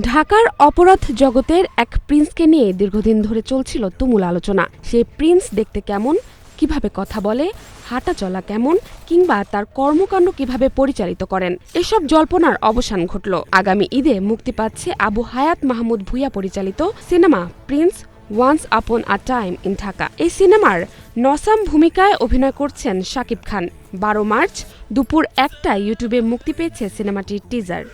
ঢাকার অপরাধ জগতের এক প্রিন্সকে নিয়ে দীর্ঘদিন ধরে চলছিল তুমুল আলোচনা। সেই প্রিন্স দেখতে কেমন, কিভাবে কথা বলে, হাঁটা চলা কেমন, কিংবা তার কর্মকাণ্ড কিভাবে পরিচালিত করেন, এসব জল্পনার অবসান ঘটল। আগামী ঈদে মুক্তি পাচ্ছে আবু হায়াত মাহমুদ ভূঁইয়া পরিচালিত cinema Prince once upon a time in Dhaka. এই সিনেমার নসাম ভূমিকায় অভিনয় করছেন শাকিব খান। 12 মার্চ দুপুর 1টায় ইউটিউবে মুক্তি পেয়েছে সিনেমাটির টিজার।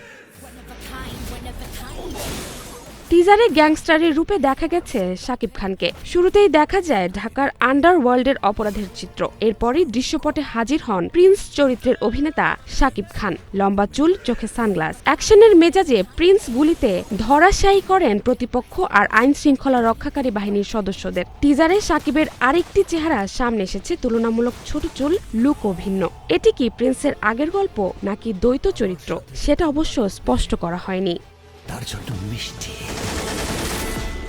টিজারে গ্যাংস্টারের রূপে দেখা গেছে শাকিব খানকে। শুরুতেই দেখা যায় ঢাকার আন্ডারওয়ার্ল্ডের অপরাধের চিত্র। এরপরই দৃশ্যপটে হাজির হন প্রিন্স চরিত্রের অভিনেতা শাকিব খান। লম্বা চুল, চোখে সানগ্লাস, অ্যাকশনের মেজাজে প্রিন্স গুলিতে ধরাশায়ী করেন প্রতিপক্ষ আর আইন শৃঙ্খলা রক্ষাকারী বাহিনীর সদস্যদের। টিজারে শাকিবের আরেকটি চেহারা সামনে এসেছে, তুলনামূলক ছোট চুল, লুকও ভিন্ন। এটি কি প্রিন্সের আগের গল্প নাকি দ্বৈত চরিত্র, সেটা অবশ্য স্পষ্ট করা হয়নি।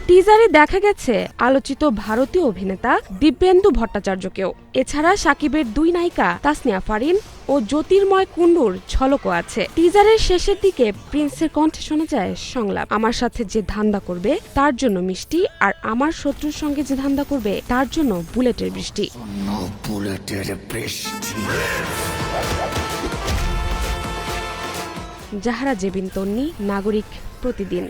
টিজারে দেখা গেছে আলোচিত ভারতীয় অভিনেতা দিব্যেন্দু ভট্টাচার্যকেও। এছাড়া শাকিবের দুই নায়িকা তাসনিয়া ফারিন ও জ্যোতির্ময় কুণ্ডুর ঝলকও আছে। টিজারের শেষের দিকে প্রিন্সের কণ্ঠে শোনা যায় সংলাপ, আমার সাথে যে ধান্দা করবে তার জন্য মিষ্টি, আর আমার শত্রুর সঙ্গে যে ধান্দা করবে তার জন্য বুলেটের বৃষ্টি। জাহরা জেবিন তন্নি, নাগরিক প্রতিদিন।